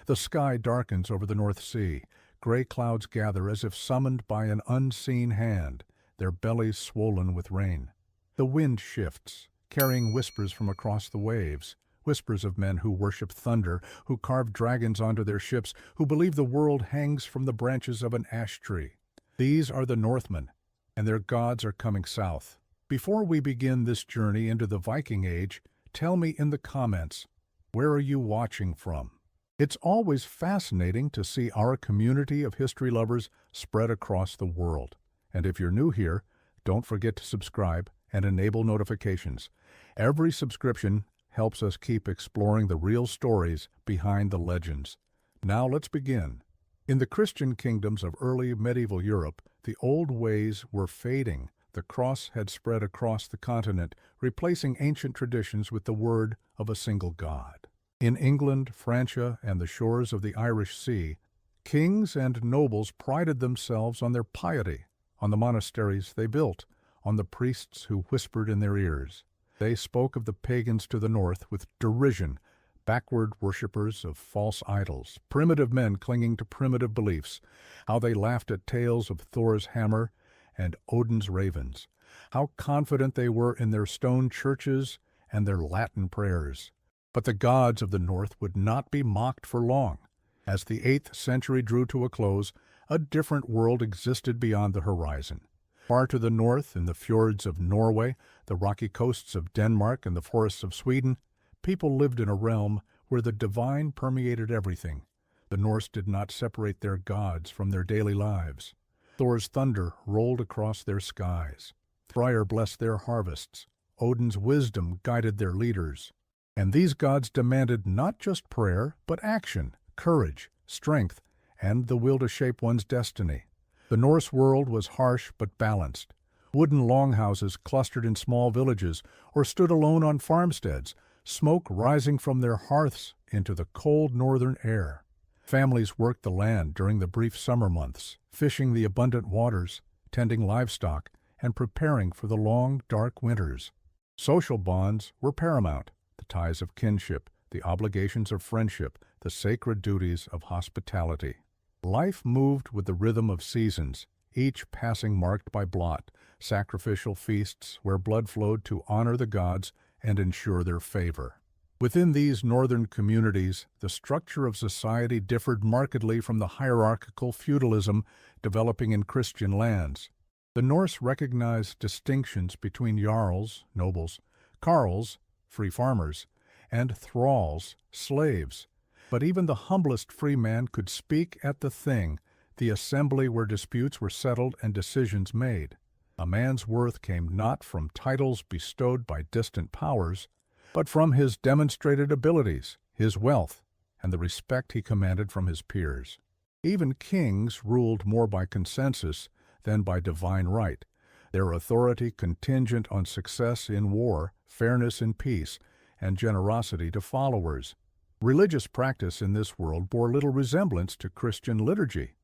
The sky darkens over the North Sea. Gray clouds gather as if summoned by an unseen hand, their bellies swollen with rain. The wind shifts, carrying whispers from across the waves, whispers of men who worship thunder, who carve dragons onto their ships, who believe the world hangs from the branches of an ash tree. These are the Northmen, and their gods are coming south. Before we begin this journey into the Viking Age, tell me in the comments, where are you watching from? It's always fascinating to see our community of history lovers spread across the world. And if you're new here, don't forget to subscribe and enable notifications. Every subscription helps us keep exploring the real stories behind the legends. Now let's begin. In the Christian kingdoms of early medieval Europe, the old ways were fading. The cross had spread across the continent, replacing ancient traditions with the word of a single God. In England, Francia, and the shores of the Irish Sea, kings and nobles prided themselves on their piety, on the monasteries they built, on the priests who whispered in their ears. They spoke of the pagans to the north with derision, backward worshippers of false idols, primitive men clinging to primitive beliefs, how they laughed at tales of Thor's hammer and Odin's ravens, how confident they were in their stone churches and their Latin prayers. But the gods of the north would not be mocked for long. As the 8th century drew to a close, a different world existed beyond the horizon. Far to the north, in the fjords of Norway, the rocky coasts of Denmark, and the forests of Sweden, people lived in a realm where the divine permeated everything. The Norse did not separate their gods from their daily lives. Thor's thunder rolled across their skies. Freyr blessed their harvests. Odin's wisdom guided their leaders. And these gods demanded not just prayer, but action, courage, strength, and the will to shape one's destiny. The Norse world was harsh but balanced. Wooden longhouses clustered in small villages or stood alone on farmsteads, smoke rising from their hearths into the cold northern air. Families worked the land during the brief summer months, fishing the abundant waters, tending livestock, and preparing for the long, dark winters. Social bonds were paramount. The ties of kinship, the obligations of friendship, the sacred duties of hospitality. Life moved with the rhythm of seasons, each passing marked by blot, sacrificial feasts where blood flowed to honor the gods and ensure their favor. Within these northern communities, the structure of society differed markedly from the hierarchical feudalism developing in Christian lands. The Norse recognized distinctions between jarls, nobles, carls, free farmers, and thralls, slaves. But even the humblest free man could speak at the thing, the assembly where disputes were settled and decisions made. A man's worth came not from titles bestowed by distant powers, but from his demonstrated abilities, his wealth, and the respect he commanded from his peers. Even kings ruled more by consensus than by divine right, their authority contingent on success in war, fairness in peace, and generosity to followers. Religious practice in this world bore little resemblance to Christian liturgy.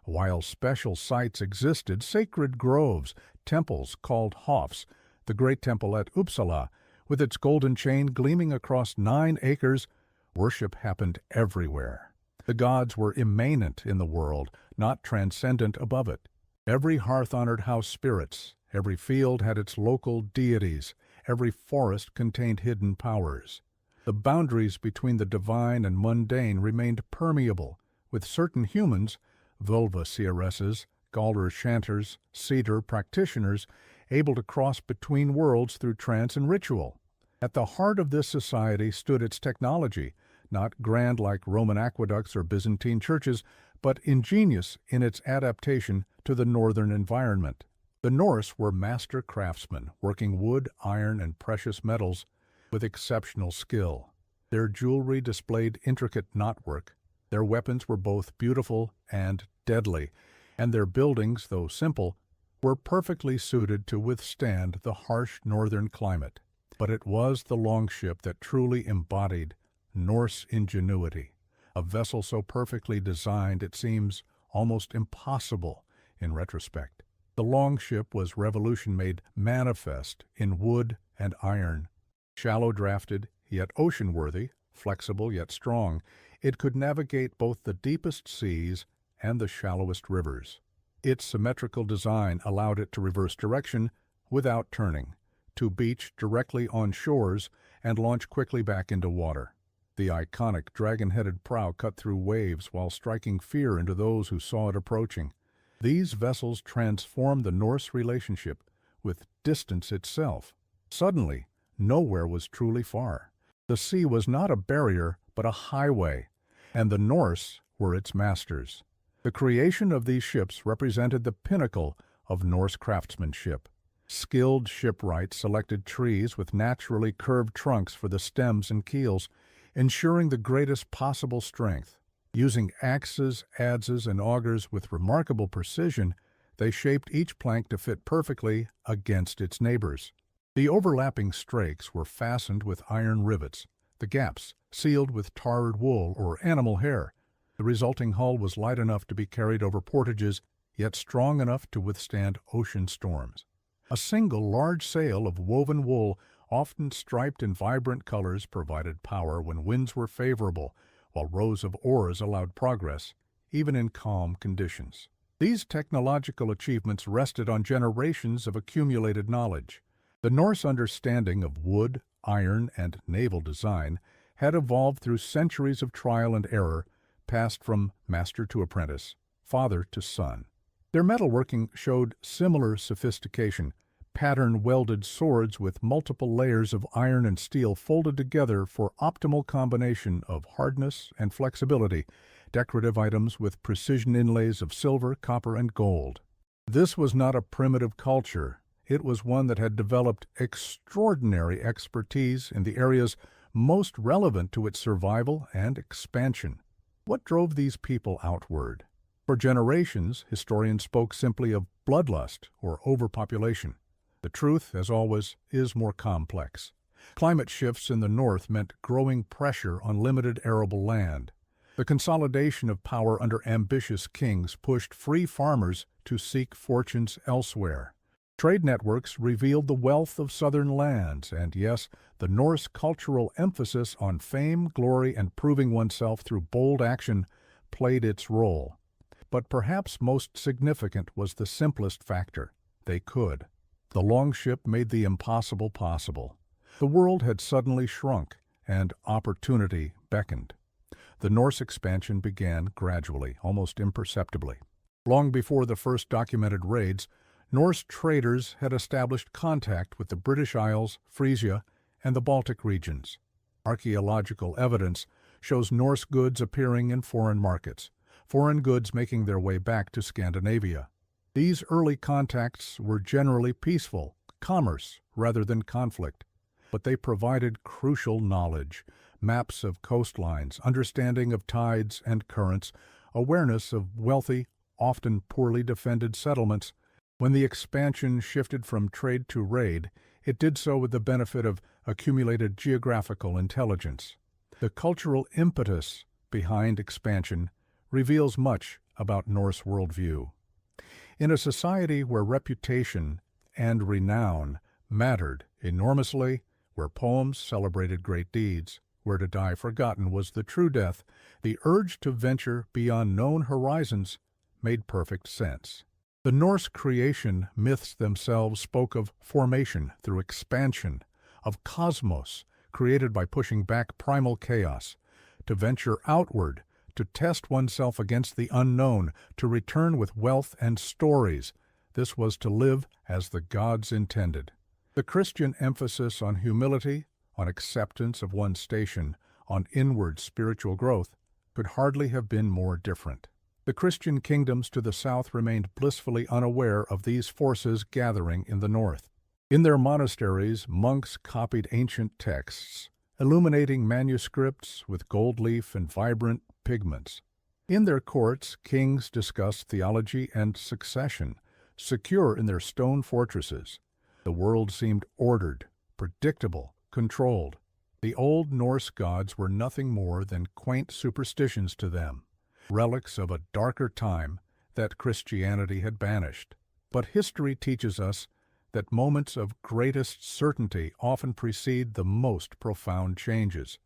While special sites existed, sacred groves, temples called hofs, the great temple at Uppsala, with its golden chain gleaming across 9 acres, worship happened everywhere. The gods were immanent in the world, not transcendent above it. Every hearth honored house spirits, every field had its local deities, every forest contained hidden powers. The boundaries between the divine and mundane remained permeable, with certain humans, vulva seeresses, Galdr chanters, cedar practitioners, able to cross between worlds through trance and ritual. At the heart of this society stood its technology, not grand like Roman aqueducts or Byzantine churches, but ingenious in its adaptation to the northern environment. The Norse were master craftsmen, working wood, iron, and precious metals with exceptional skill. Their jewelry displayed intricate knotwork. Their weapons were both beautiful and deadly, and their buildings, though simple, were perfectly suited to withstand the harsh northern climate. But it was the longship that truly embodied Norse ingenuity, a vessel so perfectly designed it seems almost impossible in retrospect. The longship was revolution made manifest in wood and iron, shallow-drafted, yet ocean-worthy, flexible yet strong. It could navigate both the deepest seas and the shallowest rivers. Its symmetrical design allowed it to reverse direction without turning, to beach directly on shores and launch quickly back into water. The iconic dragon-headed prow cut through waves while striking fear into those who saw it approaching. These vessels transformed the Norse relationship with distance itself. Suddenly, nowhere was truly far. The sea was not a barrier, but a highway, and the Norse were its masters. The creation of these ships represented the pinnacle of Norse craftsmanship. Skilled shipwrights selected trees with naturally curved trunks for the stems and keels, ensuring the greatest possible strength. Using axes, adzes, and augers with remarkable precision, they shaped each plank to fit perfectly against its neighbors. The overlapping strakes were fastened with iron rivets, the gaps sealed with tarred wool or animal hair. The resulting hull was light enough to be carried over portages, yet strong enough to withstand ocean storms. A single large sail of woven wool, often striped in vibrant colors, provided power when winds were favorable, while rows of oars allowed progress, even in calm conditions. These technological achievements rested on generations of accumulated knowledge. The Norse understanding of wood, iron, and naval design had evolved through centuries of trial and error, passed from master to apprentice, father to son. Their metalworking showed similar sophistication, pattern-welded swords with multiple layers of iron and steel folded together for optimal combination of hardness and flexibility, decorative items with precision inlays of silver, copper, and gold. This was not a primitive culture. It was one that had developed extraordinary expertise in the areas most relevant to its survival and expansion. What drove these people outward? For generations, historians spoke simply of bloodlust or overpopulation. The truth, as always, is more complex. Climate shifts in the north meant growing pressure on limited arable land. The consolidation of power under ambitious kings pushed free farmers to seek fortunes elsewhere. Trade networks revealed the wealth of southern lands, and yes, the Norse cultural emphasis on fame, glory, and proving oneself through bold action played its role. But perhaps most significant was the simplest factor: they could. The longship made the impossible possible. The world had suddenly shrunk, and opportunity beckoned. The Norse expansion began gradually, almost imperceptibly. Long before the first documented raids, Norse traders had established contact with the British Isles, Frisia, and the Baltic regions. Archaeological evidence shows Norse goods appearing in foreign markets, foreign goods making their way back to Scandinavia. These early contacts were generally peaceful, commerce rather than conflict, but they provided crucial knowledge: maps of coastlines, understanding of tides and currents, awareness of wealthy, often poorly defended settlements. When the expansion shifted from trade to raid, it did so with the benefit of accumulated geographical intelligence. The cultural impetus behind expansion reveals much about Norse worldview. In a society where reputation and renown mattered enormously, where poems celebrated great deeds, where to die forgotten was the true death, the urge to venture beyond known horizons made perfect sense. The Norse creation myths themselves spoke of formation through expansion, of cosmos created by pushing back primal chaos, to venture outward, to test oneself against the unknown, to return with wealth and stories. This was to live as the gods intended. The Christian emphasis on humility, on acceptance of one's station, on inward spiritual growth, could hardly have been more different. The Christian kingdoms to the south remained blissfully unaware of these forces gathering in the north. In their monasteries, monks copied ancient texts, illuminating manuscripts with gold leaf and vibrant pigments. In their courts, kings discussed theology and succession, secure in their stone fortresses. The world seemed ordered, predictable, controlled. The old Norse gods were nothing more than quaint superstitions to them, relics of a darker time that Christianity had banished. But history teaches us that moments of greatest certainty often precede the most profound changes.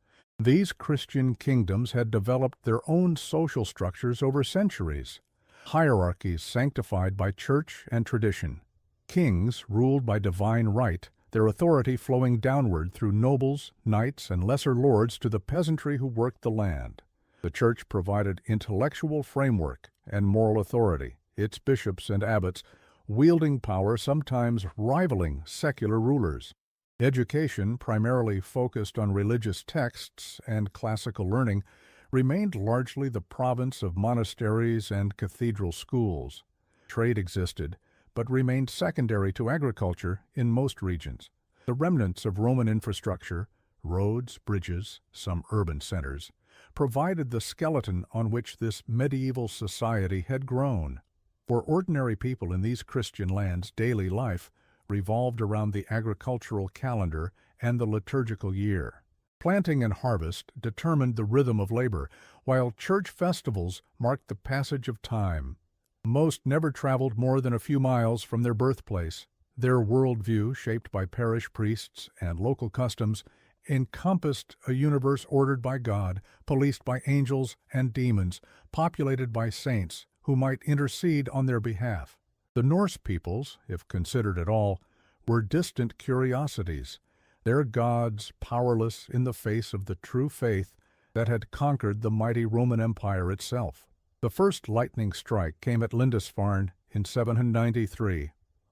These Christian kingdoms had developed their own social structures over centuries, hierarchies sanctified by church and tradition, kings ruled by divine right, their authority flowing downward through nobles, knights, and lesser lords to the peasantry who worked the land. The church provided intellectual framework and moral authority, its bishops and abbots wielding power sometimes rivaling secular rulers. Education, primarily focused on religious texts and classical learning, remained largely the province of monasteries and cathedral schools. Trade existed, but remained secondary to agriculture in most regions. The remnants of Roman infrastructure, roads, bridges, some urban centers, provided the skeleton on which this medieval society had grown. For ordinary people in these Christian lands, daily life revolved around the agricultural calendar and the liturgical year. Planting and harvest determined the rhythm of labor, while church festivals marked the passage of time. Most never traveled more than a few miles from their birthplace. Their worldview, shaped by parish priests and local customs, encompassed a universe ordered by God, policed by angels and demons, populated by saints who might intercede on their behalf. The Norse peoples, if considered at all, were distant curiosities, their gods powerless in the face of the true faith that had conquered the mighty Roman Empire itself. The first lightning strike came at Lindisfarne in 793.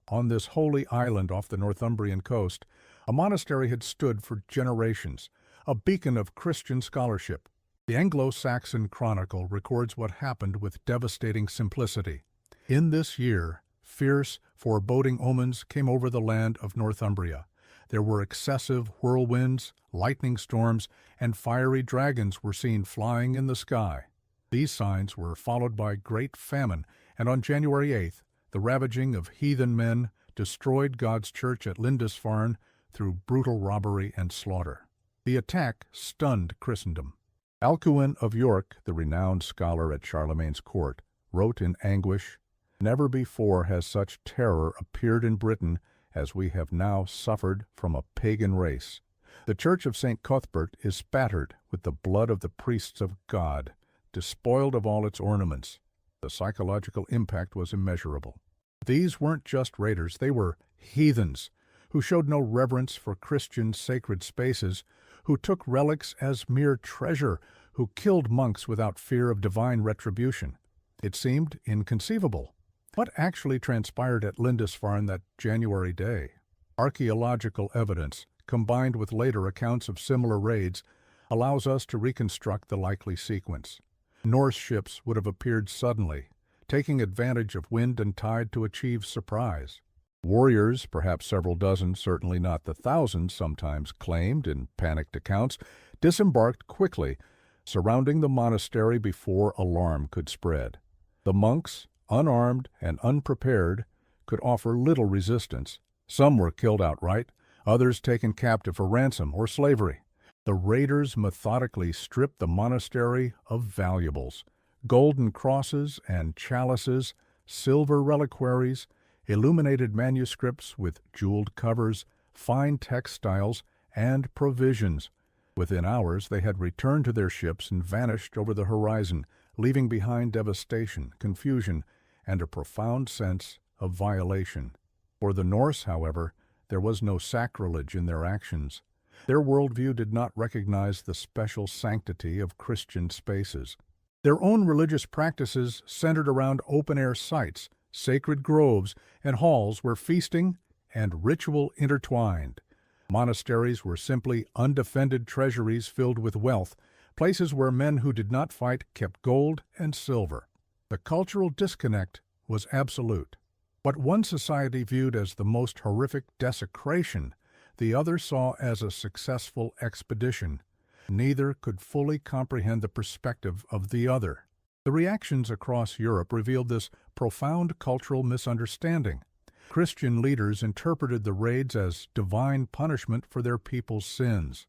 On this holy island off the Northumbrian coast, a monastery had stood for generations, a beacon of Christian scholarship. The Anglo-Saxon Chronicle records what happened with devastating simplicity. In this year, fierce, foreboding omens came over the land of Northumbria. There were excessive whirlwinds, lightning storms, and fiery dragons were seen flying in the sky. These signs were followed by great famine, and on January 8th, the ravaging of heathen men destroyed God's church at Lindisfarne through brutal robbery and slaughter. The attack stunned Christendom. Alcuin of York, the renowned scholar at Charlemagne's court, wrote in anguish, "Never before has such terror appeared in Britain as we have now suffered from a pagan race. The church of St. Cuthbert is spattered with the blood of the priests of God, despoiled of all its ornaments." The psychological impact was immeasurable. These weren't just raiders, they were heathens, who showed no reverence for Christian sacred spaces, who took relics as mere treasure, who killed monks without fear of divine retribution. It seemed inconceivable. What actually transpired at Lindisfarne that January day? Archaeological evidence, combined with later accounts of similar raids, allows us to reconstruct the likely sequence. Norse ships would have appeared suddenly, taking advantage of wind and tide to achieve surprise. Warriors, perhaps several dozen, certainly not the thousands sometimes claimed in panicked accounts, disembarked quickly, surrounding the monastery before alarm could spread. The monks, unarmed and unprepared, could offer little resistance. Some were killed outright, others taken captive for ransom or slavery. The raiders methodically stripped the monastery of valuables, golden crosses and chalices, silver reliquaries, illuminated manuscripts with jeweled covers, fine textiles, and provisions. Within hours they had returned to their ships and vanished over the horizon, leaving behind devastation, confusion, and a profound sense of violation. For the Norse, however, there was no sacrilege in their actions. Their worldview did not recognize the special sanctity of Christian spaces. Their own religious practices centered around open-air sites, sacred groves, and halls where feasting and ritual intertwined. Monasteries were simply undefended treasuries filled with wealth, places where men who did not fight kept gold and silver. The cultural disconnect was absolute. What one society viewed as the most horrific desecration, the other saw as a successful expedition. Neither could fully comprehend the perspective of the other. The reactions across Europe revealed this profound cultural misunderstanding. Christian leaders interpreted the raids as divine punishment for their people's sins.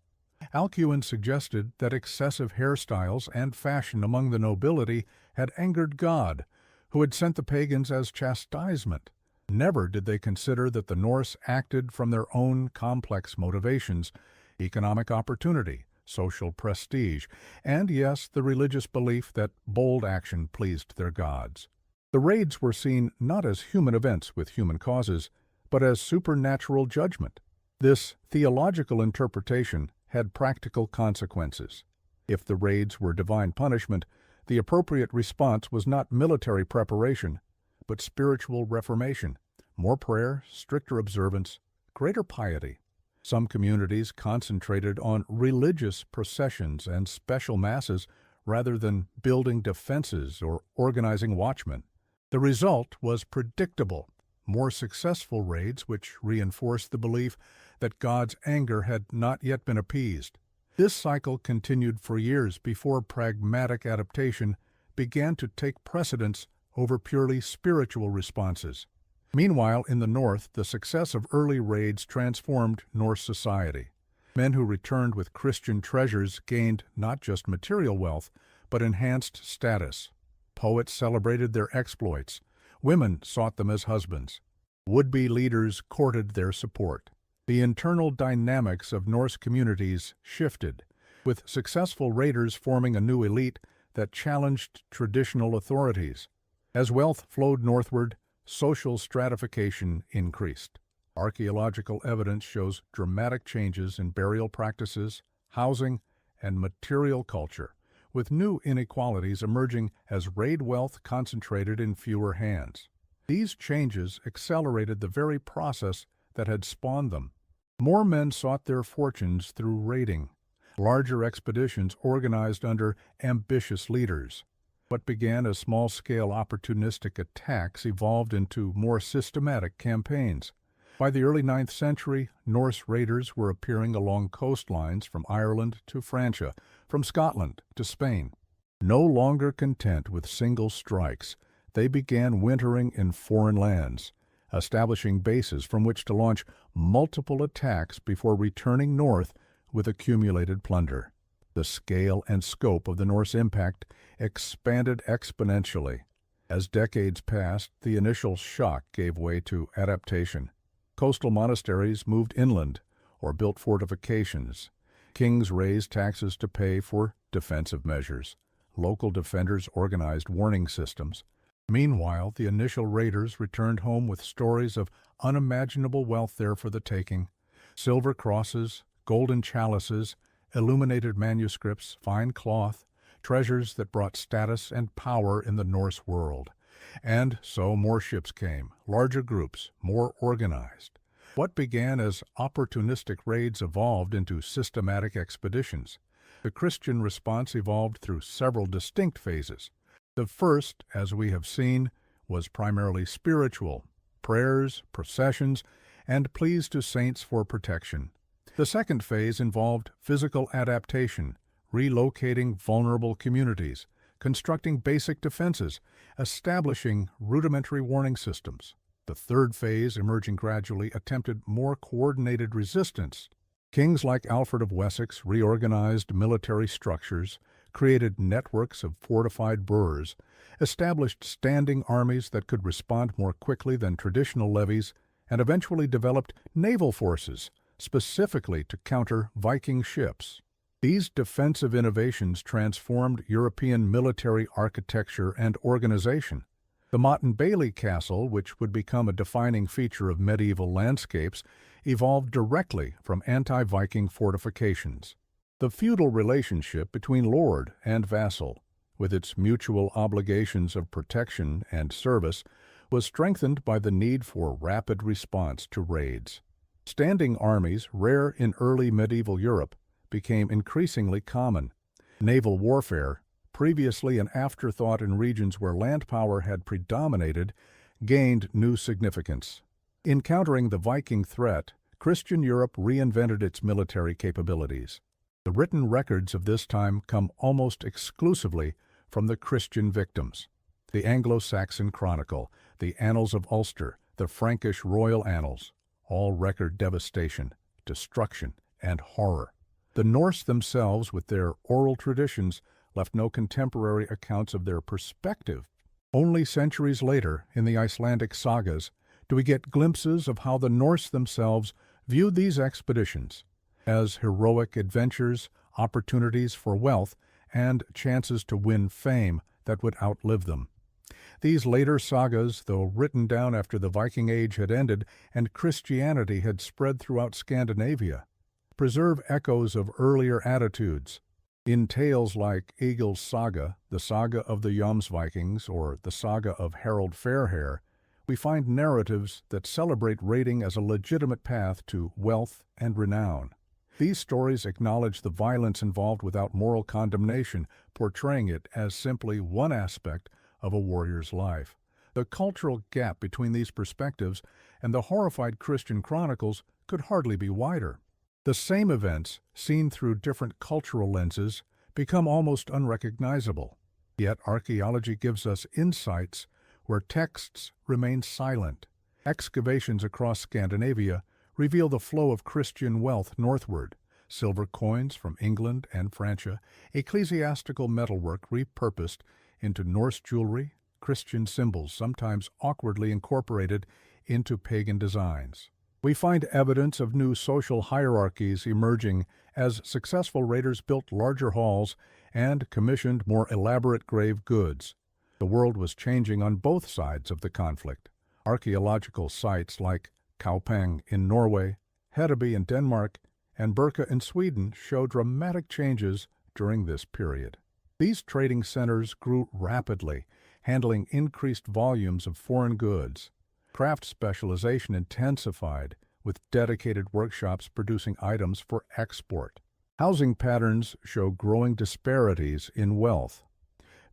Alcuin suggested that excessive hairstyles and fashion among the nobility had angered God, who had sent the pagans as chastisement. Never did they consider that the Norse acted from their own complex motivations: economic opportunity, social prestige, and yes, the religious belief that bold action pleased their gods. The raids were seen not as human events with human causes, but as supernatural judgment. This theological interpretation had practical consequences. If the raids were divine punishment, the appropriate response was not military preparation, but spiritual reformation, more prayer, stricter observance, greater piety. Some communities concentrated on religious processions and special masses rather than building defenses or organizing watchmen. The result was predictable: more successful raids which reinforced the belief that God's anger had not yet been appeased. This cycle continued for years before pragmatic adaptation began to take precedence over purely spiritual responses. Meanwhile, in the north, the success of early raids transformed Norse society. Men who returned with Christian treasures gained not just material wealth, but enhanced status. Poets celebrated their exploits. Women sought them as husbands. Would-be leaders courted their support. The internal dynamics of Norse communities shifted, with successful raiders forming a new elite that challenged traditional authorities. As wealth flowed northward, social stratification increased. Archaeological evidence shows dramatic changes in burial practices, housing, and material culture, with new inequalities emerging as raid wealth concentrated in fewer hands. These changes accelerated the very process that had spawned them. More men sought their fortunes through raiding. Larger expeditions organized under ambitious leaders. What began as small-scale opportunistic attacks evolved into more systematic campaigns. By the early 9th century, Norse raiders were appearing along coastlines from Ireland to Francia, from Scotland to Spain. No longer content with single strikes, they began wintering in foreign lands, establishing bases from which to launch multiple attacks before returning north with accumulated plunder. The scale and scope of the Norse impact expanded exponentially. As decades passed, the initial shock gave way to adaptation. Coastal monasteries moved inland or built fortifications. Kings raised taxes to pay for defensive measures. Local defenders organized warning systems. Meanwhile, the initial raiders returned home with stories of unimaginable wealth there for the taking: silver crosses, golden chalices, illuminated manuscripts, fine cloth, treasures that brought status and power in the Norse world. And so more ships came, larger groups, more organized. What began as opportunistic raids evolved into systematic expeditions. The Christian response evolved through several distinct phases. The first, as we have seen, was primarily spiritual: prayers, processions, and pleas to saints for protection. The second phase involved physical adaptation, relocating vulnerable communities, constructing basic defenses, establishing rudimentary warning systems. The third phase, emerging gradually, attempted more coordinated resistance. Kings like Alfred of Wessex reorganized military structures, created networks of fortified burhs, established standing armies that could respond more quickly than traditional levies, and eventually developed naval forces, specifically to counter Viking ships. These defensive innovations transformed European military architecture and organization. The Motte and Bailey Castle, which would become a defining feature of medieval landscapes, evolved directly from anti-Viking fortifications. The feudal relationship between lord and vassal, with its mutual obligations of protection and service, was strengthened by the need for rapid response to raids. Standing armies, rare in early medieval Europe, became increasingly common. Naval warfare, previously an afterthought in regions where land power had predominated, gained new significance. In countering the Viking threat, Christian Europe reinvented its military capabilities. The written records of this time come almost exclusively from the Christian victims. The Anglo-Saxon Chronicle, the Annals of Ulster, the Frankish Royal Annals, all record devastation, destruction, and horror. The Norse themselves, with their oral traditions, left no contemporary accounts of their perspective. Only centuries later, in the Icelandic sagas, do we get glimpses of how the Norse themselves viewed these expeditions as heroic adventures opportunities for wealth, and chances to win fame that would outlive them. These later sagas, though written down after the Viking Age had ended and Christianity had spread throughout Scandinavia, preserve echoes of earlier attitudes. In tales like Egil's Saga, the Saga of the Jomsvikings, or the Saga of Harold Fairhair, we find narratives that celebrate raiding as a legitimate path to wealth and renown. These stories acknowledge the violence involved without moral condemnation, portraying it as simply one aspect of a warrior's life. The cultural gap between these perspectives and the horrified Christian chronicles could hardly be wider. The same events, seen through different cultural lenses, become almost unrecognizable. Yet archaeology gives us insights where texts remain silent. Excavations across Scandinavia reveal the flow of Christian wealth northward: silver coins from England and Francia, ecclesiastical metalwork repurposed into Norse jewelry, Christian symbols sometimes awkwardly incorporated into pagan designs. We find evidence of new social hierarchies emerging as successful raiders built larger halls and commissioned more elaborate grave goods. The world was changing on both sides of the conflict. Archaeological sites like Kaupang in Norway, Hedeby in Denmark, and Birka in Sweden show dramatic changes during this period. These trading centers grew rapidly, handling increased volumes of foreign goods. Craft specialization intensified, with dedicated workshops producing items for export. Housing patterns show growing disparities in wealth.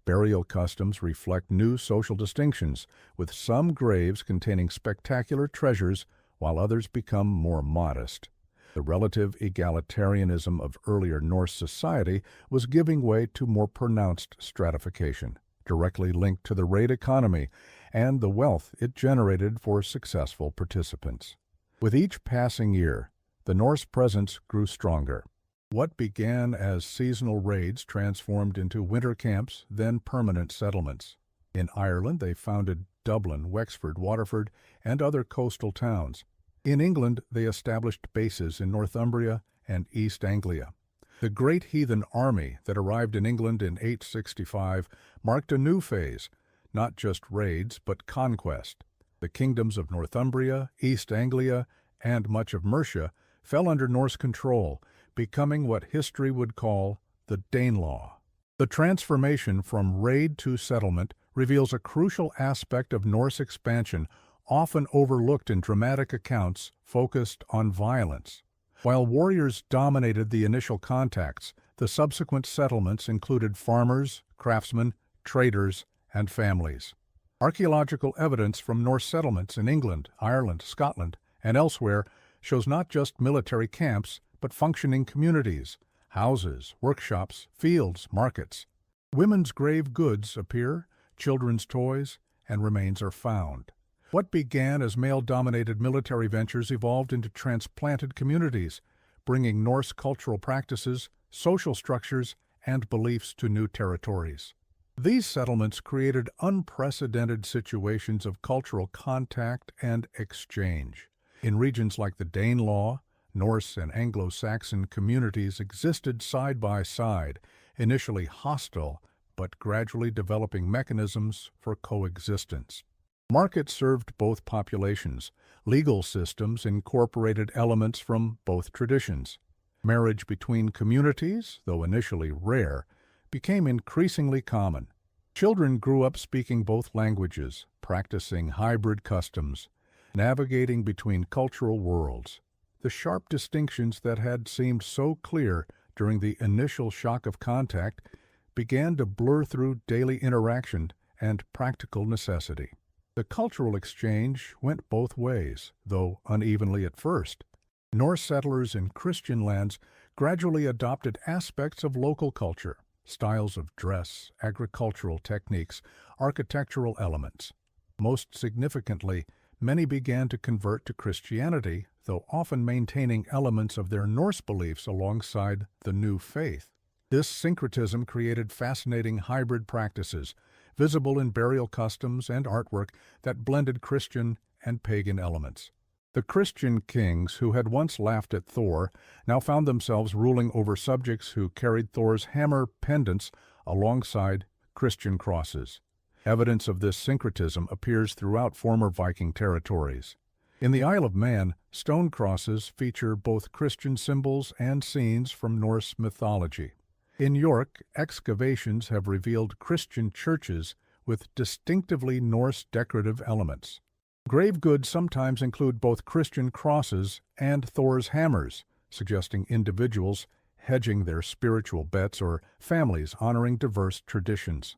Burial customs reflect new social distinctions, with some graves containing spectacular treasures while others become more modest. The relative egalitarianism of earlier Norse society was giving way to more pronounced stratification, directly linked to the raid economy and the wealth it generated for successful participants. With each passing year, the Norse presence grew stronger. What began as seasonal raids transformed into winter camps, then permanent settlements. In Ireland, they founded Dublin, Wexford, Waterford, and other coastal towns. In England, they established bases in Northumbria and East Anglia. The Great Heathen Army that arrived in England in 865 marked a new phase, not just raids, but conquest. The kingdoms of Northumbria, East Anglia, and much of Mercia fell under Norse control, becoming what history would call the Danelaw. The transformation from raid to settlement reveals a crucial aspect of Norse expansion, often overlooked in dramatic accounts focused on violence. While warriors dominated the initial contacts, the subsequent settlements included farmers, craftsmen, traders, and families. Archaeological evidence from Norse settlements in England, Ireland, Scotland, and elsewhere shows not just military camps, but functioning communities, houses, workshops, fields, markets. Women's grave goods appear, children's toys, and remains are found. What began as male-dominated military ventures evolved into transplanted communities, bringing Norse cultural practices, social structures, and beliefs to new territories. These settlements created unprecedented situations of cultural contact and exchange. In regions like the Danelaw, Norse and Anglo-Saxon communities existed side by side, initially hostile, but gradually developing mechanisms for coexistence. Markets served both populations. Legal systems incorporated elements from both traditions. Marriage between communities, though initially rare, became increasingly common. Children grew up speaking both languages, practicing hybrid customs, navigating between cultural worlds. The sharp distinctions that had seemed so clear during the initial shock of contact began to blur through daily interaction and practical necessity. The cultural exchange went both ways, though unevenly at first. Norse settlers in Christian lands gradually adopted aspects of local culture, styles of dress, agricultural techniques, architectural elements. Most significantly, many began to convert to Christianity, though often maintaining elements of their Norse beliefs alongside the new faith. This syncretism created fascinating hybrid practices, visible in burial customs and artwork that blended Christian and pagan elements. The Christian kings who had once laughed at Thor now found themselves ruling over subjects who carried Thor's hammer pendants alongside Christian crosses. Evidence of this syncretism appears throughout former Viking territories. In the Isle of Man, stone crosses feature both Christian symbols and scenes from Norse mythology. In York, excavations have revealed Christian churches with distinctively Norse decorative elements. Grave goods sometimes include both Christian crosses and Thor's hammers, suggesting individuals hedging their spiritual bets or families honoring diverse traditions.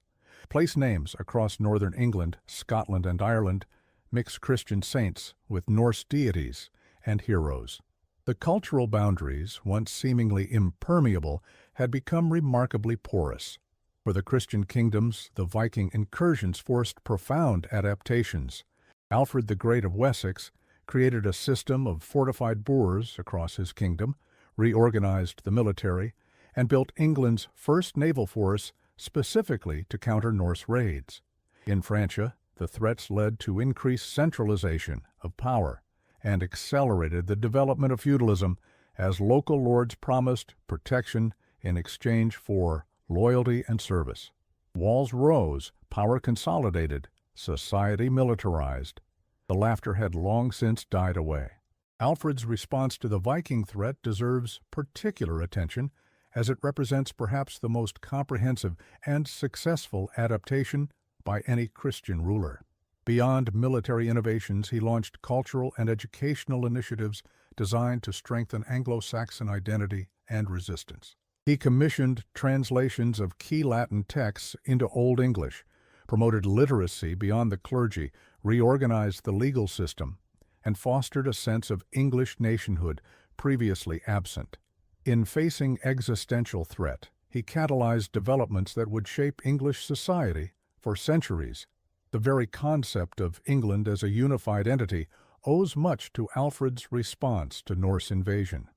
Place names across northern England, Scotland, and Ireland mix Christian saints with Norse deities and heroes. The cultural boundaries, once seemingly impermeable, had become remarkably porous. For the Christian kingdoms, the Viking incursions forced profound adaptations. Alfred the Great of Wessex created a system of fortified boors across his kingdom, reorganized the military, and built England's first naval force specifically to counter Norse raids. In Francia, the threats led to increased centralization of power and accelerated the development of feudalism as local lords promised protection in exchange for loyalty and service. Walls rose, power consolidated, society militarized. The laughter had long since died away. Alfred's response to the Viking threat deserves particular attention, as it represents perhaps the most comprehensive and successful adaptation by any Christian ruler. Beyond military innovations, he launched cultural and educational initiatives designed to strengthen Anglo-Saxon identity and resistance. He commissioned translations of key Latin texts into Old English, promoted literacy beyond the clergy, reorganized the legal system, and fostered a sense of English nationhood previously absent. In facing existential threat, he catalyzed developments that would shape English society for centuries. The very concept of England as a unified entity owes much to Alfred's response to Norse invasion.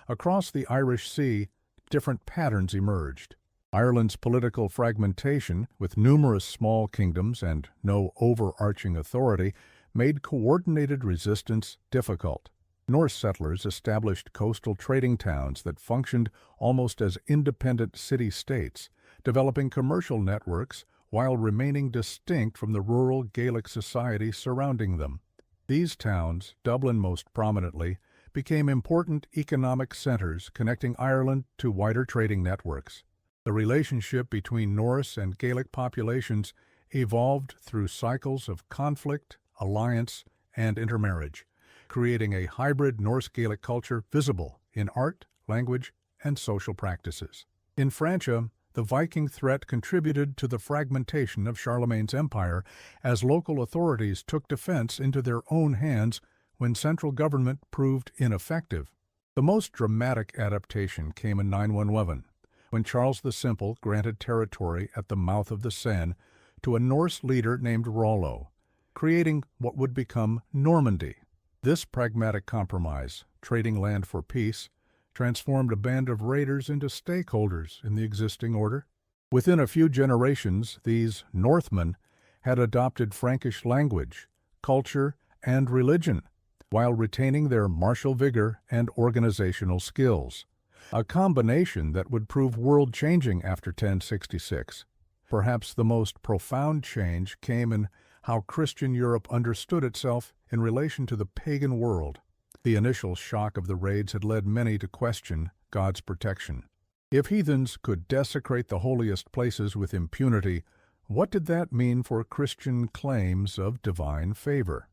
Across the Irish Sea, different patterns emerged. Ireland's political fragmentation, with numerous small kingdoms and no overarching authority, made coordinated resistance difficult. Norse settlers established coastal trading towns that functioned almost as independent city-states, developing commercial networks while remaining distinct from the rural Gaelic society surrounding them. These towns, Dublin most prominently, became important economic centers connecting Ireland to wider trading networks. The relationship between Norse and Gaelic populations evolved through cycles of conflict, alliance, and intermarriage, creating a hybrid Norse-Gaelic culture visible in art, language, and social practices. In Francia, the Viking threat contributed to the fragmentation of Charlemagne's empire as local authorities took defense into their own hands when central government proved ineffective. The most dramatic adaptation came in 911, when Charles the Simple granted territory at the mouth of the Seine to a Norse leader named Rollo, creating what would become Normandy. This pragmatic compromise, trading land for peace, transformed a band of raiders into stakeholders in the existing order. Within a few generations, these Northmen had adopted Frankish language, culture, and religion, while retaining their martial vigor and organizational skills, a combination that would prove world-changing after 1066. Perhaps the most profound change came in how Christian Europe understood itself in relation to the pagan world. The initial shock of the raids had led many to question God's protection. If heathens could desecrate the holiest places with impunity, what did that mean for Christian claims of divine favor?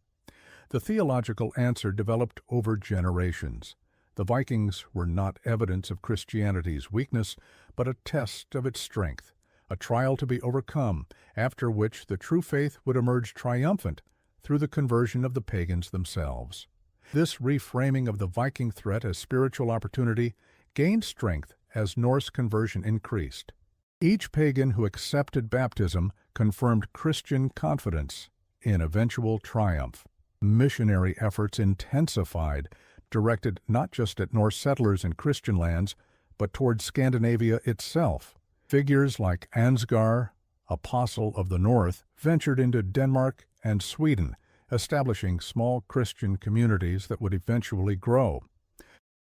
The theological answer developed over generations. The Vikings were not evidence of Christianity's weakness, but a test of its strength, a trial to be overcome, after which the true faith would emerge triumphant through the conversion of the pagans themselves. This reframing of the Viking threat as spiritual opportunity gained strength as Norse conversion increased. Each pagan who accepted baptism confirmed Christian confidence in eventual triumph. Missionary efforts intensified, directed not just at Norse settlers in Christian lands, but toward Scandinavia itself. Figures like Ansgar, Apostle of the North, ventured into Denmark and Sweden, establishing small Christian communities that would eventually grow.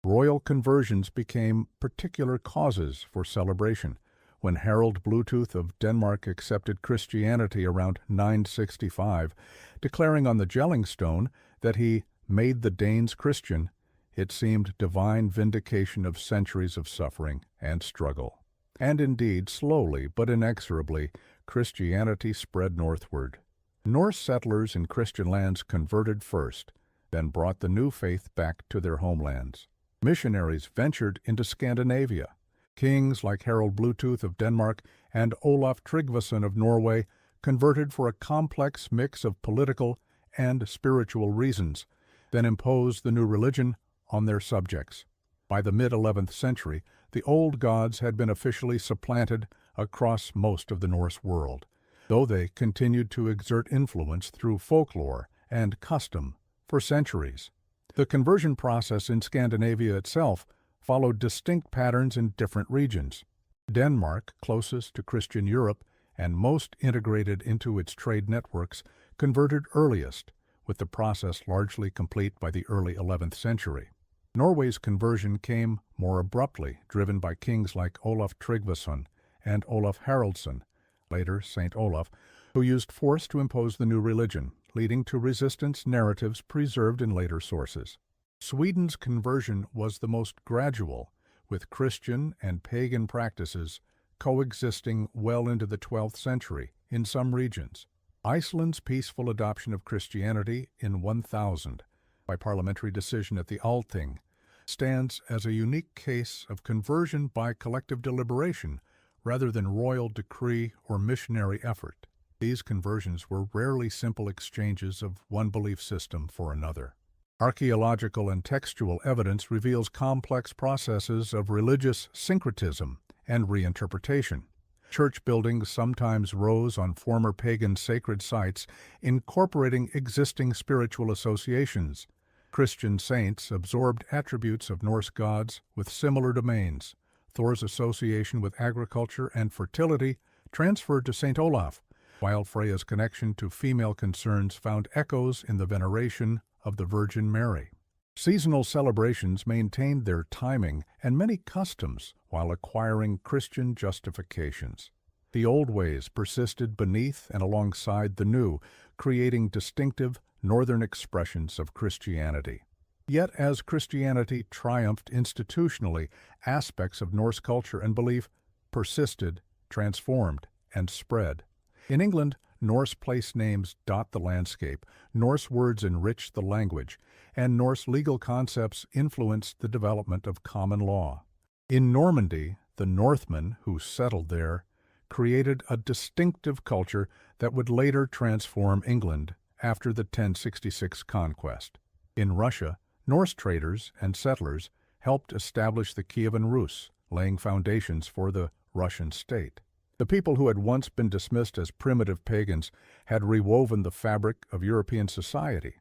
Royal conversions became particular causes for celebration. When Harald Bluetooth of Denmark accepted Christianity around 965, declaring on the Jellingstone that he made the Danes Christian, it seemed divine vindication of centuries of suffering and struggle. And indeed, slowly but inexorably, Christianity spread northward. Norse settlers in Christian lands converted first, then brought the new faith back to their homelands. Missionaries ventured into Scandinavia. Kings like Harald Bluetooth of Denmark and Olaf Tryggvason of Norway converted for a complex mix of political and spiritual reasons, then imposed the new religion on their subjects. By the mid-11th century, the old gods had been officially supplanted across most of the Norse world, though they continued to exert influence through folklore and custom for centuries. The conversion process in Scandinavia itself followed distinct patterns in different regions. Denmark, closest to Christian Europe and most integrated into its trade networks, converted earliest, with the process largely complete by the early 11th century. Norway's conversion came more abruptly, driven by kings like Olaf Tryggvason and Olaf Haraldsson, later Saint Olaf, who used force to impose the new religion, leading to resistance narratives preserved in later sources. Sweden's conversion was the most gradual, with Christian and pagan practices coexisting well into the 12th century in some regions. Iceland's peaceful adoption of Christianity in 1000 by parliamentary decision at the Althing stands as a unique case of conversion by collective deliberation rather than royal decree or missionary effort. These conversions were rarely simple exchanges of one belief system for another. Archaeological and textual evidence reveals complex processes of religious syncretism and reinterpretation. Church buildings sometimes rose on former pagan sacred sites, incorporating existing spiritual associations. Christian saints absorbed attributes of Norse gods with similar domains. Thor's association with agriculture and fertility transferred to Saint Olaf, while Freya's connection to female concerns found echoes in the veneration of the Virgin Mary. Seasonal celebrations maintained their timing and many customs while acquiring Christian justifications. The old ways persisted beneath and alongside the new, creating distinctive northern expressions of Christianity. Yet as Christianity triumphed institutionally, aspects of Norse culture and belief persisted, transformed, and spread. In England, Norse place names dot the landscape, Norse words enriched the language, and Norse legal concepts influenced the development of common law. In Normandy, the Northmen who settled there created a distinctive culture that would later transform England after the 1066 conquest. In Russia, Norse traders and settlers helped establish the Kievan Rus, laying foundations for the Russian state. The people who had once been dismissed as primitive pagans had rewoven the fabric of European society.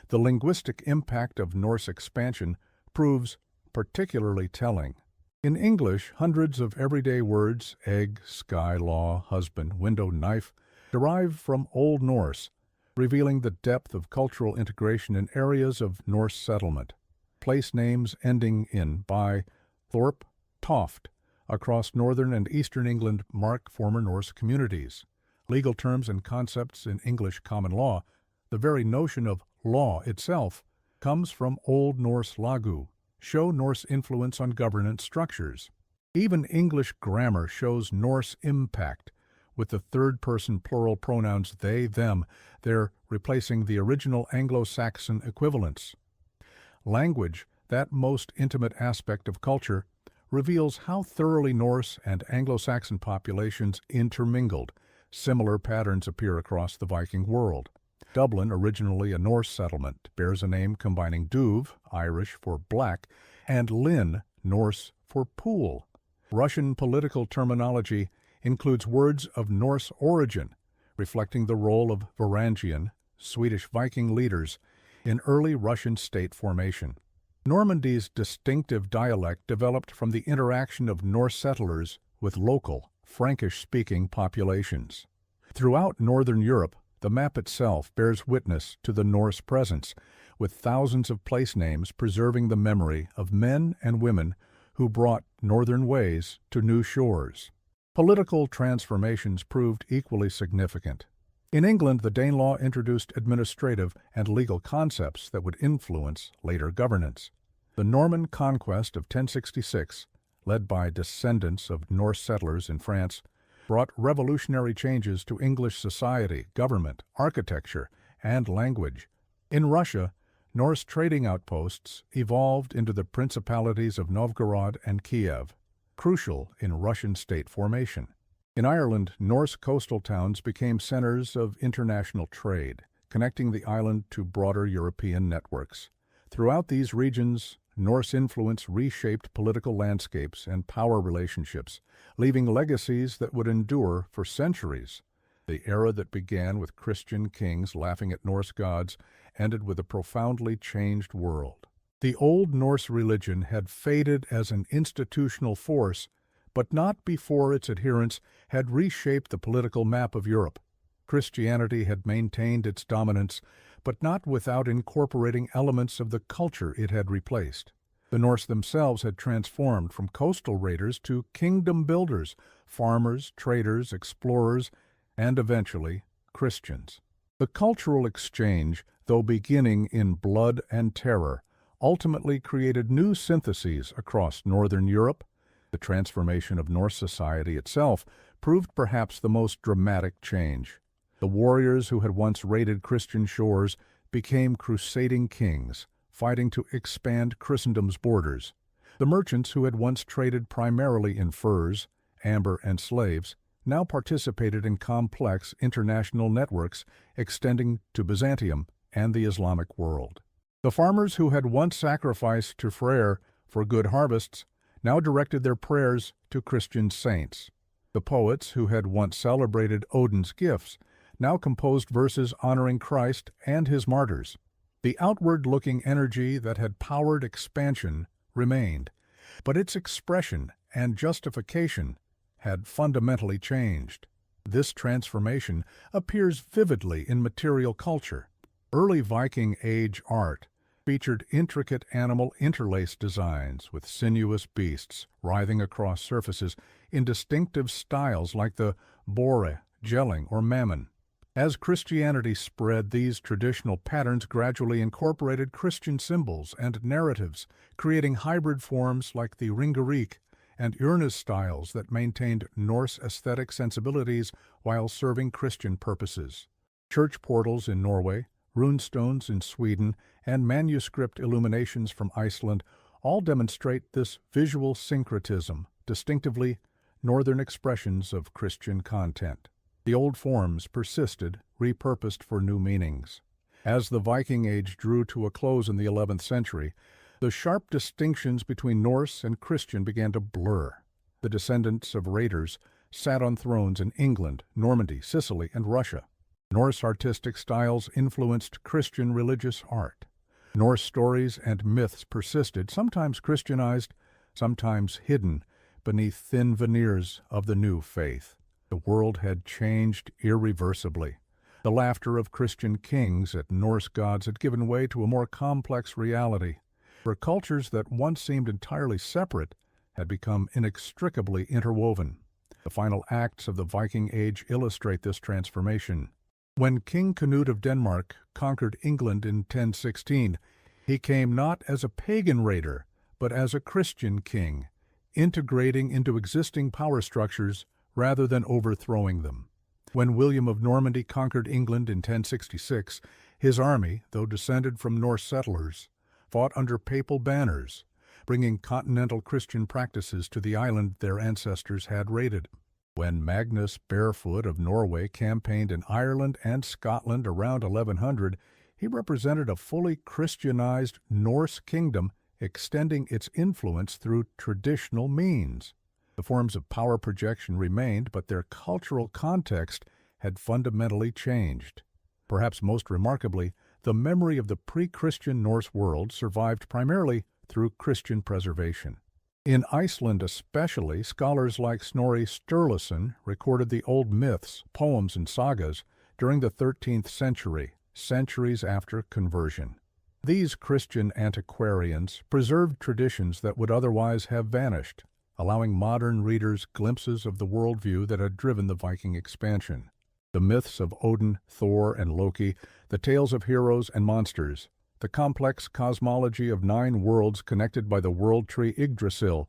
The linguistic impact of Norse expansion proves particularly telling. In English, hundreds of everyday words, egg, sky, law, husband, window, knife, derive from Old Norse, revealing the depth of cultural integration in areas of Norse settlement. Place names ending in by, Thorpe, Toft, across northern and eastern England mark former Norse communities. Legal terms and concepts in English common law, the very notion of law itself, comes from Old Norse lagu, show Norse influence on governance structures. Even English grammar shows Norse impact, with the third-person plural pronouns they, them, there replacing the original Anglo-Saxon equivalents. Language, that most intimate aspect of culture, reveals how thoroughly Norse and Anglo-Saxon populations intermingled. Similar patterns appear across the Viking world. Dublin, originally a Norse settlement, bears a name combining duv, Irish for black, and lin, Norse for pool. Russian political terminology includes words of Norse origin, reflecting the role of Varangian, Swedish Viking leaders, in early Russian state formation. Normandy's distinctive dialect developed from the interaction of Norse settlers with local, Frankish-speaking populations. Throughout northern Europe, The map itself bears witness to the Norse presence, with thousands of place names preserving the memory of men and women who brought northern ways to new shores. Political transformations proved equally significant. In England, the Danelaw introduced administrative and legal concepts that would influence later governance. The Norman conquest of 1066, led by descendants of Norse settlers in France, brought revolutionary changes to English society, government, architecture, and language. In Russia, Norse trading outposts evolved into the principalities of Novgorod and Kiev, crucial in Russian state formation. In Ireland, Norse coastal towns became centers of international trade, connecting the island to broader European networks. Throughout these regions, Norse influence reshaped political landscapes and power relationships, leaving legacies that would endure for centuries. The era that began with Christian kings laughing at Norse gods ended with a profoundly changed world. The Old Norse religion had faded as an institutional force, but not before its adherents had reshaped the political map of Europe. Christianity had maintained its dominance, but not without incorporating elements of the culture it had replaced. The Norse themselves had transformed from coastal raiders to kingdom builders, farmers, traders, explorers, and eventually Christians. The cultural exchange, though beginning in blood and terror, ultimately created new syntheses across northern Europe. The transformation of Norse society itself proved perhaps the most dramatic change. The warriors who had once raided Christian shores became crusading kings, fighting to expand Christendom's borders. The merchants who had once traded primarily in furs, amber, and slaves now participated in complex international networks extending to Byzantium and the Islamic world. The farmers who had once sacrificed to Freyr for good harvests now directed their prayers to Christian saints. The poets who had once celebrated Odin's gifts now composed verses honoring Christ and his martyrs. The outward-looking energy that had powered expansion remained, but its expression and justification had fundamentally changed. This transformation appears vividly in material culture. Early Viking Age art featured intricate animal interlace designs with sinuous beasts writhing across surfaces in distinctive styles like the bore, gelling, or mammon. As Christianity spread, these traditional patterns gradually incorporated Christian symbols and narratives, creating hybrid forms like the ringarik and Urnes styles that maintained Norse aesthetic sensibilities while serving Christian purposes. Church portals in Norway, runestones in Sweden, and manuscript illuminations from Iceland all demonstrate this visual syncretism, distinctively northern expressions of Christian content. The old forms persisted, repurposed for new meanings. As the Viking Age drew to a close in the 11th century, the sharp distinctions between Norse and Christian began to blur. The descendants of raiders sat on thrones in England, Normandy, Sicily, and Russia. Norse artistic styles influenced Christian religious art. Norse stories and myths persisted, sometimes Christianized, sometimes hidden beneath thin veneers of the new faith. The world had changed irreversibly. The laughter of Christian kings at Norse gods had given way to a more complex reality, where cultures that once seemed entirely separate had become inextricably interwoven. The final acts of the Viking Age illustrate this transformation. When King Canute of Denmark conquered England in 1016, he came not as a pagan raider, but as a Christian king, integrating into existing power structures rather than overthrowing them. When William of Normandy conquered England in 1066, his army, though descended from Norse settlers, fought under papal banners, bringing continental Christian practices to the island their ancestors had raided. When Magnus Barefoot of Norway campaigned in Ireland and Scotland around 1100, he represented a fully Christianized Norse kingdom extending its influence through traditional means. The forms of power projection remained, but their cultural context had fundamentally changed. Perhaps most remarkably, the memory of the pre-Christian Norse world survived primarily through Christian preservation. In Iceland especially, scholars like Snorri Sturluson recorded the old myths, poems, and sagas, during the 13th century, centuries after conversion. These Christian antiquarians preserved traditions that would otherwise have vanished, allowing modern readers glimpses of the worldview that had driven the Viking expansion. The myths of Odin, Thor, and Loki, the tales of heroes and monsters, the complex cosmology of 9 worlds connected by the world tree Yggdrasil,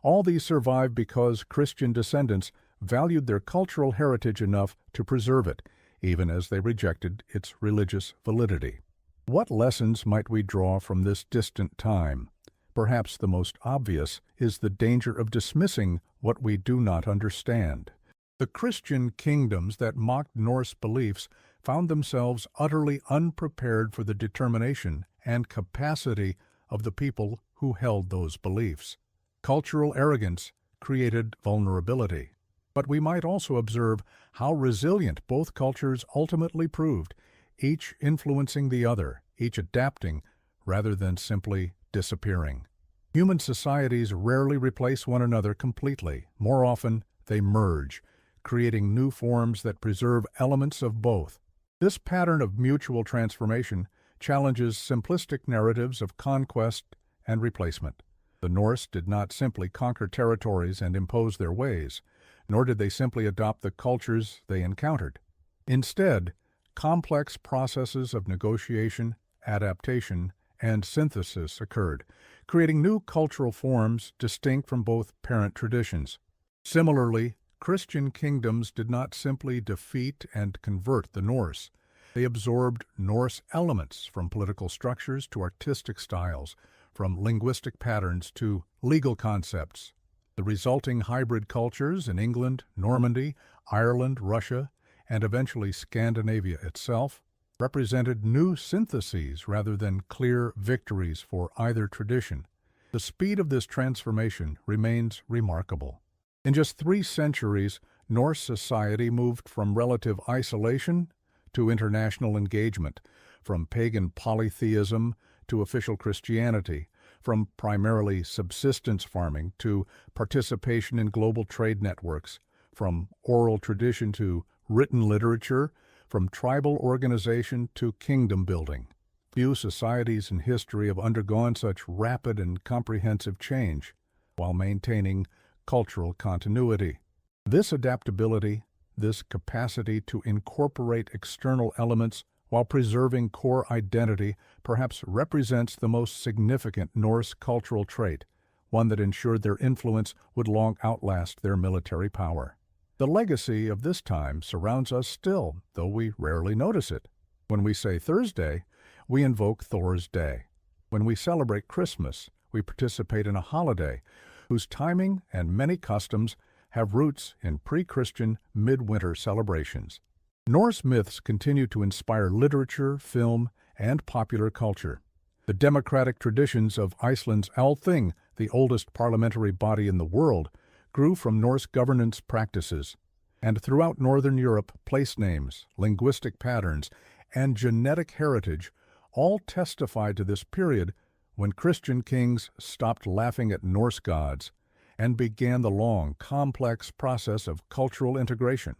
all these survived because Christian descendants valued their cultural heritage enough to preserve it, even as they rejected its religious validity. What lessons might we draw from this distant time? Perhaps the most obvious is the danger of dismissing what we do not understand. The Christian kingdoms that mocked Norse beliefs found themselves utterly unprepared for the determination and capacity of the people who held those beliefs. Cultural arrogance created vulnerability. But we might also observe how resilient both cultures ultimately proved, each influencing the other, each adapting rather than simply disappearing. Human societies rarely replace one another completely. More often, they merge, creating new forms that preserve elements of both. This pattern of mutual transformation challenges simplistic narratives of conquest and replacement. The Norse did not simply conquer territories and impose their ways, nor did they simply adopt the cultures they encountered. Instead, complex processes of negotiation, adaptation, and synthesis occurred, creating new cultural forms distinct from both parent traditions. Similarly, Christian kingdoms did not simply defeat and convert the Norse. They absorbed Norse elements from political structures to artistic styles, from linguistic patterns to legal concepts. The resulting hybrid cultures in England, Normandy, Ireland, Russia, and eventually Scandinavia itself represented new syntheses rather than clear victories for either tradition. The speed of this transformation remains remarkable. In just 3 centuries, Norse society moved from relative isolation to international engagement, from pagan polytheism to official Christianity, from primarily subsistence farming to participation in global trade networks, from oral tradition to written literature, from tribal organization to kingdom building. Few societies in history have undergone such rapid and comprehensive change while maintaining cultural continuity. This adaptability, this capacity to incorporate external elements while preserving core identity, perhaps represents the most significant Norse cultural trait, one that ensured their influence would long outlast their military power. The legacy of this time surrounds us still, though we rarely notice it. When we say Thursday, we invoke Thor's Day. When we celebrate Christmas, we participate in a holiday whose timing and many customs have roots in pre-Christian midwinter celebrations. Norse myths continue to inspire literature, film, and popular culture. The democratic traditions of Iceland's Althing, the oldest parliamentary body in the world, grew from Norse governance practices. And throughout Northern Europe, place names, linguistic patterns, and genetic heritage all testify to this period when Christian kings stopped laughing at Norse gods and began the long, complex process of cultural integration.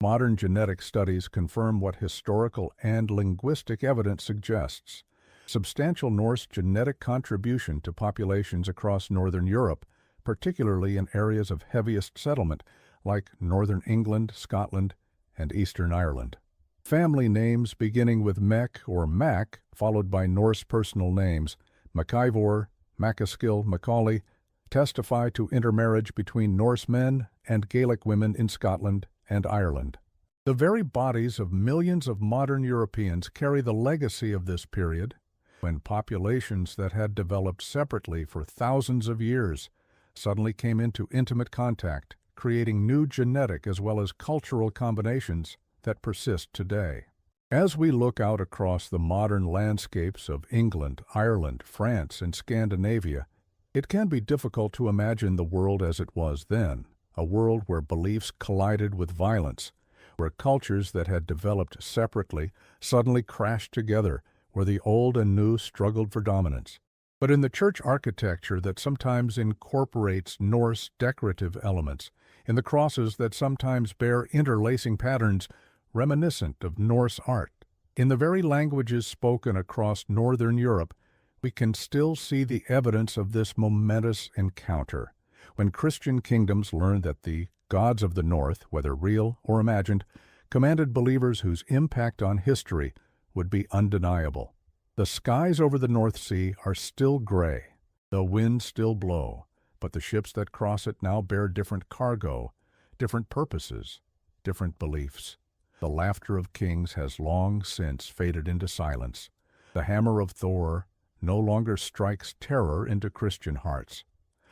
Modern genetic studies confirm what historical and linguistic evidence suggests. Substantial Norse genetic contribution to populations across Northern Europe, particularly in areas of heaviest settlement like Northern England, Scotland, and Eastern Ireland. Family names beginning with Mek or Mac, followed by Norse personal names, MacIvor, Macaskill, Macaulay, testify to intermarriage between Norse men and Gaelic women in Scotland and Ireland. The very bodies of millions of modern Europeans carry the legacy of this period, when populations that had developed separately for thousands of years suddenly came into intimate contact, creating new genetic as well as cultural combinations that persist today. As we look out across the modern landscapes of England, Ireland, France, and Scandinavia, it can be difficult to imagine the world as it was then, a world where beliefs collided with violence, where cultures that had developed separately suddenly crashed together, where the old and new struggled for dominance. But in the church architecture that sometimes incorporates Norse decorative elements, in the crosses that sometimes bear interlacing patterns, reminiscent of Norse art. In the very languages spoken across Northern Europe, we can still see the evidence of this momentous encounter. When Christian kingdoms learned that the gods of the North, whether real or imagined, commanded believers whose impact on history would be undeniable. The skies over the North Sea are still gray, the winds still blow, but the ships that cross it now bear different cargo, different purposes, different beliefs. The laughter of kings has long since faded into silence. The hammer of Thor no longer strikes terror into Christian hearts.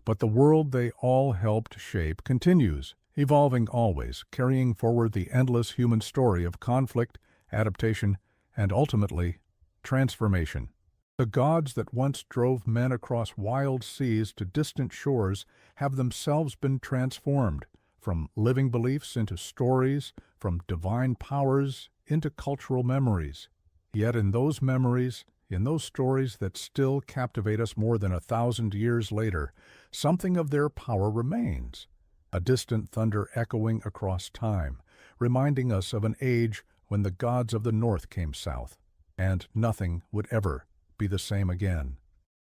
But the world they all helped shape continues, evolving always, carrying forward the endless human story of conflict, adaptation, and ultimately, transformation. The gods that once drove men across wild seas to distant shores have themselves been transformed, from living beliefs into stories, from divine powers into cultural memories. Yet in those memories, in those stories that still captivate us more than 1,000 years later, something of their power remains, a distant thunder echoing across time, reminding us of an age when the gods of the North came south, and nothing would ever be the same again.